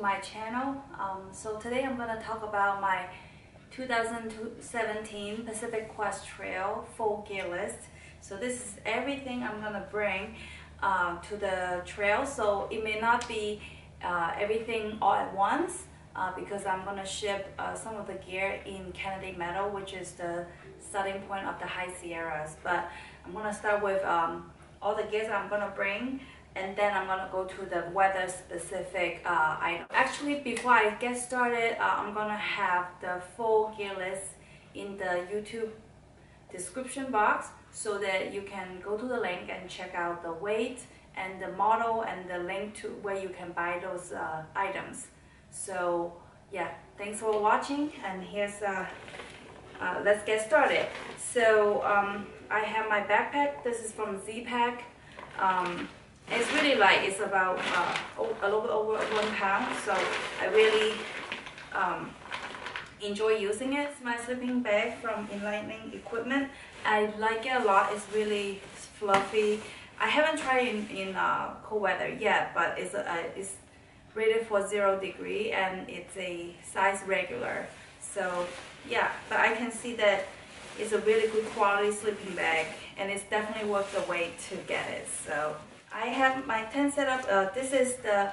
my channel. So today I'm going to talk about my 2017 Pacific Crest Trail full gear list. So this is everything I'm going to bring to the trail. So it may not be everything all at once because I'm going to ship some of the gear in candidate metal, which is the starting point of the high Sierras. But I'm going to start with all the gears I'm going to bring, and then I'm going to go to the weather specific items. Actually, before I get started, I'm going to have the full gear list in the YouTube description box so that you can go to the link and check out the weight and the model and the link to where you can buy those items. So yeah, thanks for watching, and here's let's get started. So I have my backpack. This is from Z-Pack. It's really light. It's about a little bit over 1 pound, so I really enjoy using it. It's my sleeping bag from Enlightening Equipment. I like it a lot. It's really fluffy. I haven't tried it in cold weather yet, but it's rated for 0 degree and it's a size regular. So yeah, but I can see that it's a really good quality sleeping bag, and it's definitely worth the wait to get it. So I have my tent set up. This is the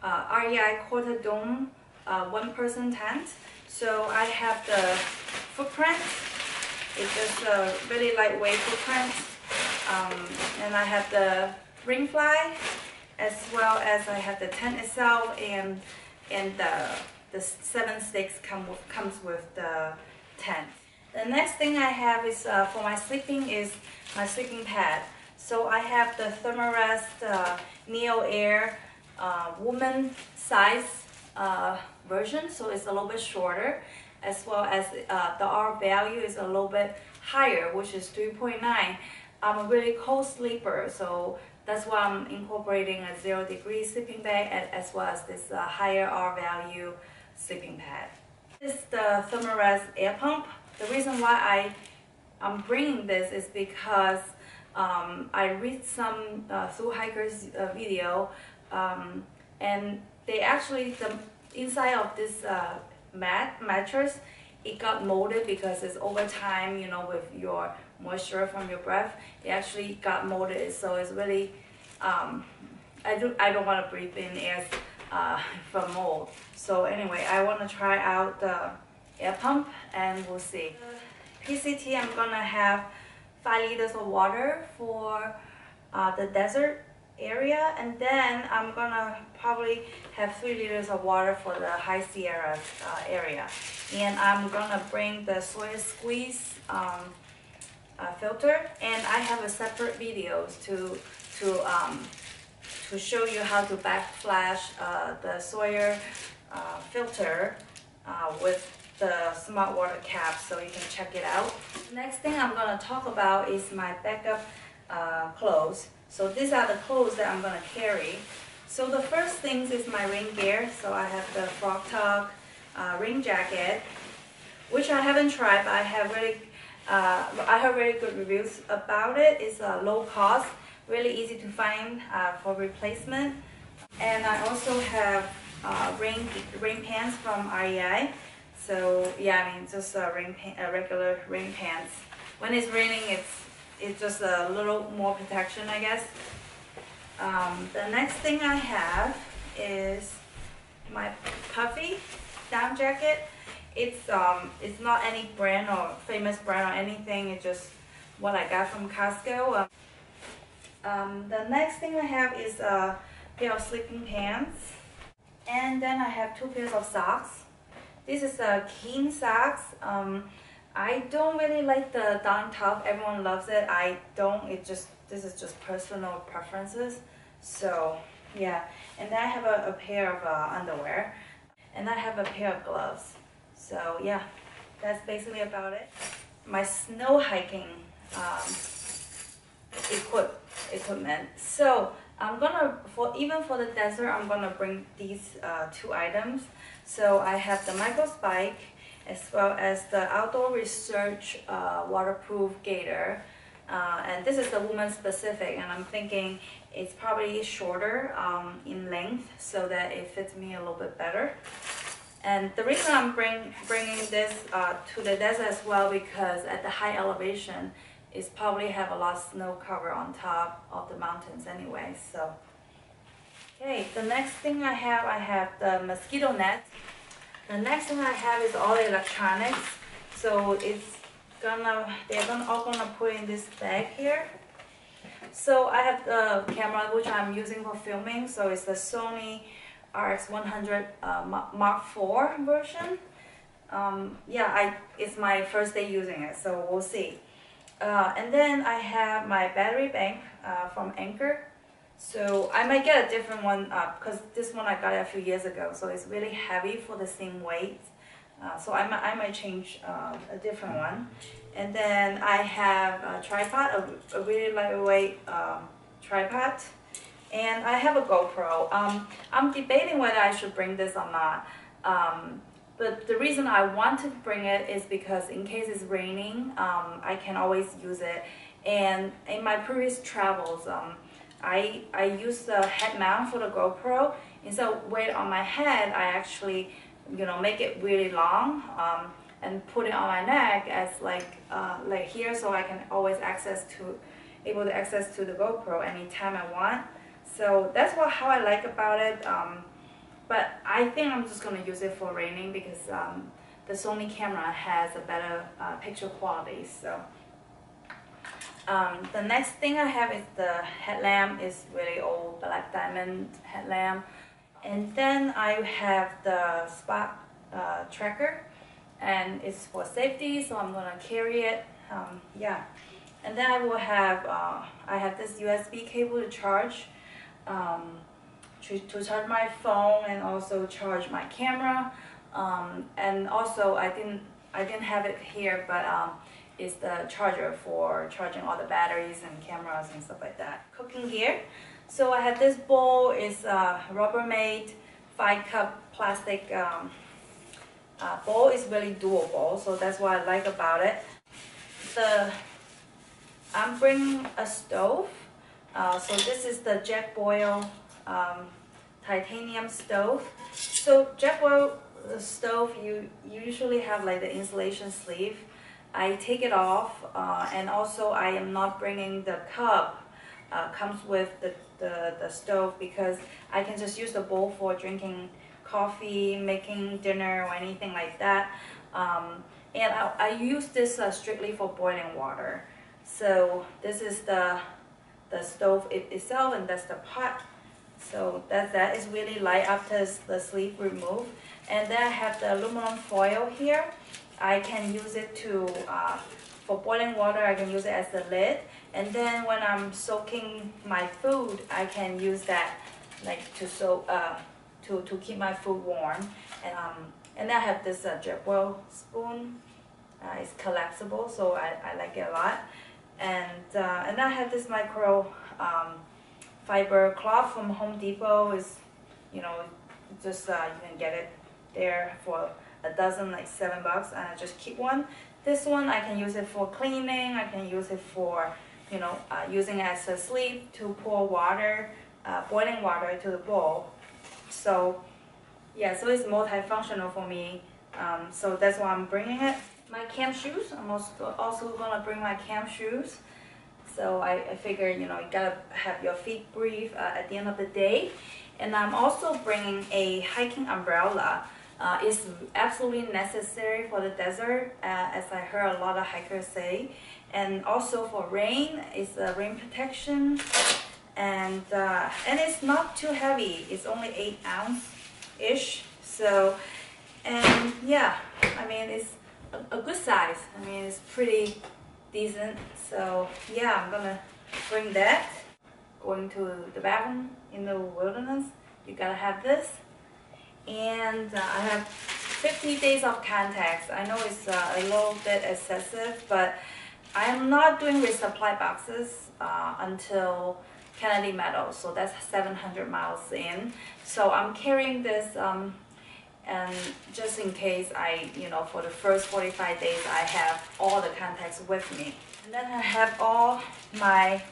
REI quarter dome 1-person tent. So I have the footprint. It's just a really lightweight footprint. And I have the ring fly, as well as I have the tent itself, and the 7 sticks comes with the tent. The next thing I have is for my sleeping is my sleeping pad. So I have the Thermarest Neo Air woman size version, so it's a little bit shorter, as well as the R value is a little bit higher, which is 3.9. I'm a really cold sleeper, so that's why I'm incorporating a 0 degree sleeping bag as well as this higher R value sleeping pad. This is the Thermarest air pump. The reason why I'm bringing this is because I read some Thru-Hikers video, and they actually, the inside of this mattress, it got molded because it's over time, you know, with your moisture from your breath, it actually got molded. So it's really, I don't want to breathe in air from mold. So anyway, I want to try out the air pump and we'll see. PCT, I'm gonna have 5 liters of water for the desert area, and then I'm gonna probably have 3 liters of water for the high Sierra area. And I'm gonna bring the soy squeeze filter, and I have a separate videos to show you how to backflash the Sawyer filter with the smart water cap, so you can check it out. Next thing I'm going to talk about is my backup clothes. So these are the clothes that I'm going to carry. So the first thing is my rain gear. So I have the Frog Talk rain jacket, which I haven't tried, but I heard very good reviews about it. It's low cost, really easy to find for replacement. And I also have rain pants from REI. So yeah, I mean, just regular rain pants. When it's raining, it's just a little more protection, I guess. The next thing I have is my puffy down jacket. It's not any brand or famous brand or anything. It's just what I got from Costco. The next thing I have is a pair of sleeping pants, and then I have 2 pairs of socks. This is a Keen socks. I don't really like the down top. Everyone loves it. I don't. This is just personal preferences. So yeah. And then I have a pair of underwear, and I have a pair of gloves. So yeah, that's basically about it. My snow hiking equipment. So I'm gonna, even for the desert, I'm gonna bring these 2 items. So I have the micro spike as well as the Outdoor Research waterproof gaiter. and this is the woman specific, and I'm thinking it's probably shorter in length so that it fits me a little bit better. And the reason I'm bringing this to the desert as well, because at the high elevation, it's probably have a lot of snow cover on top of the mountains anyway. So, okay, the next thing I have the mosquito net. The next thing I have is all the electronics. So they're all gonna put in this bag here. So I have the camera which I'm using for filming. So it's the Sony RX100 Mark IV version. It's my first day using it, so we'll see. And then I have my battery bank from Anker. So I might get a different one because this one I got a few years ago, so it's really heavy for the same weight. So I might change a different one. And then I have a tripod, a really lightweight tripod. And I have a GoPro. I'm debating whether I should bring this or not. But the reason I want to bring it is because in case it's raining, I can always use it. And in my previous travels, I used the head mount for the GoPro. Instead of weight on my head, I actually, make it really long and put it on my neck as like here, so I can always able to access to the GoPro anytime I want. So that's how I like about it. But I think I'm just gonna use it for raining because the Sony camera has a better picture quality. So the next thing I have is the headlamp. It's really old black diamond headlamp. And then I have the spot tracker, and it's for safety, so I'm gonna carry it. And then I will have I have this USB cable to charge. To charge my phone and also charge my camera, and also I didn't have it here, but it's the charger for charging all the batteries and cameras and stuff like that. Cooking gear. So I have this bowl. It's a Rubbermaid 5-cup plastic bowl. Is really doable, so that's what I like about it. I'm bringing a stove. So this is the Jack Boyle titanium stove. So Jack Boyle stove, you usually have like the insulation sleeve. I take it off, and also I am not bringing the cup. Comes with the stove because I can just use the bowl for drinking coffee, making dinner, or anything like that. And I use this strictly for boiling water. So this is the stove itself, and that's the pot. So that is really light after the sleeve removed. And then I have the aluminum foil here. I can use it for boiling water. I can use it as the lid. And then when I'm soaking my food, I can use that like to keep my food warm. And then I have this Jack Boyle spoon. It's collapsible, so I like it a lot. And then I have this micro fiber cloth from Home Depot. Is just you can get it there for a dozen, like $7, and I just keep one. This one I can use it for cleaning. I can use it for using it as a sleeve to pour water, boiling water to the bowl. So yeah, so it's multifunctional for me. So that's why I'm bringing it. My camp shoes. I'm also gonna bring my camp shoes. So I figure you gotta have your feet breathe at the end of the day. And I'm also bringing a hiking umbrella. It's absolutely necessary for the desert, as I heard a lot of hikers say. And also for rain, it's a rain protection. And it's not too heavy. It's only 8 ounce-ish. So, and yeah, I mean it's a good size. I mean it's pretty decent. So yeah, I'm gonna bring that. Going to the bathroom in the wilderness, you gotta have this. And I have 50 days of contacts. I know it's a little bit excessive, but I am not doing resupply boxes until Kennedy Meadows, so that's 700 miles in. So I'm carrying this, and just in case for the first 45 days I have all the contacts with me. And then I have all my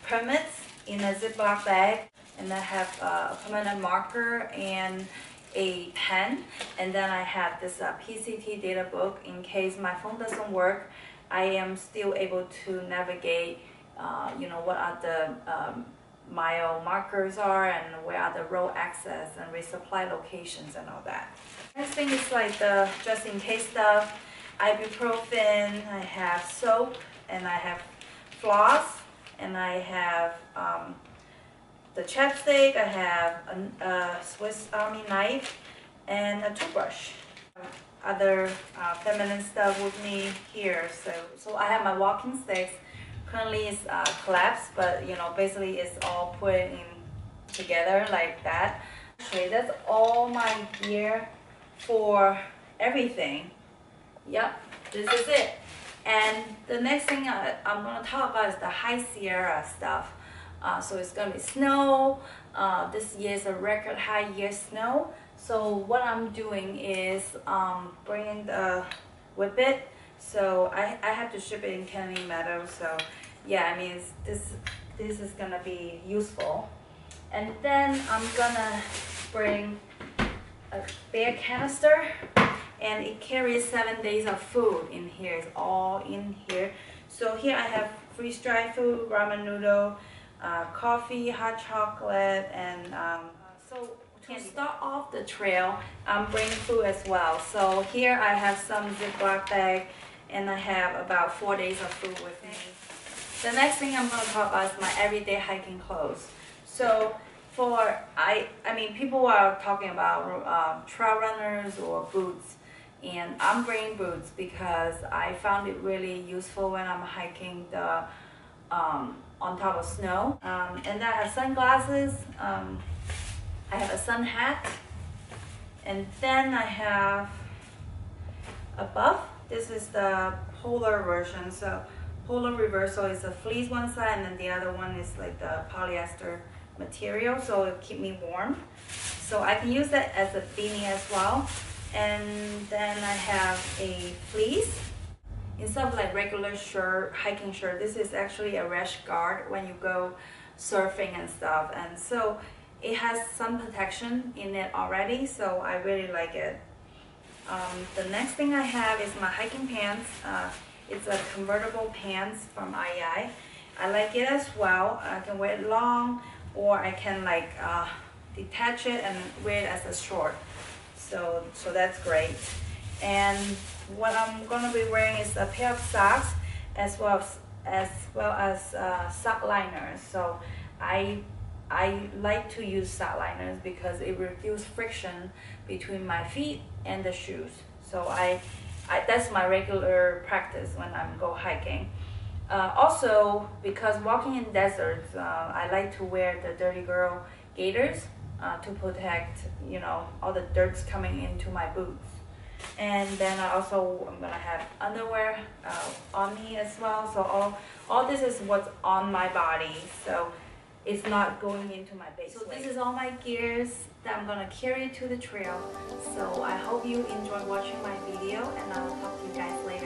permits in a Ziploc bag, and I have a permanent marker and a pen, and then I have this PCT data book in case my phone doesn't work. I am still able to navigate, what are the mile markers are and where are the road access and resupply locations and all that. Next thing is like the just in case stuff. Ibuprofen, I have soap, and I have floss, and I have the chapstick, I have a Swiss Army knife, and a toothbrush. Other feminine stuff with me here. So I have my walking sticks. Currently it's collapsed, but basically it's all put in together like that. Actually, that's all my gear for everything. Yep, this is it. And the next thing I'm going to talk about is the High Sierra stuff. So it's going to be snow. This year is a record high year snow. So what I'm doing is bringing the whippet. So I have to ship it in Canadian metal. So yeah, I mean this is going to be useful. And then I'm going to bring a bear canister. And it carries 7 days of food in here. It's all in here. So here I have freeze-dried food, ramen noodle, coffee, hot chocolate, and so to start off the trail, I'm bringing food as well. So here I have some Ziploc bag, and I have about 4 days of food with me. The next thing I'm going to talk about is my everyday hiking clothes. So I mean people are talking about trail runners or boots. And I'm bringing boots because I found it really useful when I'm hiking the on top of snow. And then I have sunglasses. I have a sun hat, and then I have a buff. This is the polar version. So polar reversal is a fleece one side, and then the other one is like the polyester material, so it keep me warm. So I can use that as a beanie as well. And then I have a fleece. Instead of like regular shirt, hiking shirt, this is actually a rash guard when you go surfing and stuff. And so it has some protection in it already, so I really like it. The next thing I have is my hiking pants. It's a convertible pants from IEI. I like it as well. I can wear it long, or I can like detach it and wear it as a short. So that's great. And what I'm going to be wearing is a pair of socks as well as sock liners. So I like to use sock liners because it reduces friction between my feet and the shoes. So that's my regular practice when I'm go hiking. Also, because walking in deserts, I like to wear the Dirty Girl gaiters to protect, all the dirt's coming into my boots. And then I'm gonna have underwear on me as well. So all this is what's on my body. So it's not going into my base. So this is all my gears that I'm gonna carry to the trail. So I hope you enjoy watching my video, and I will talk to you guys later.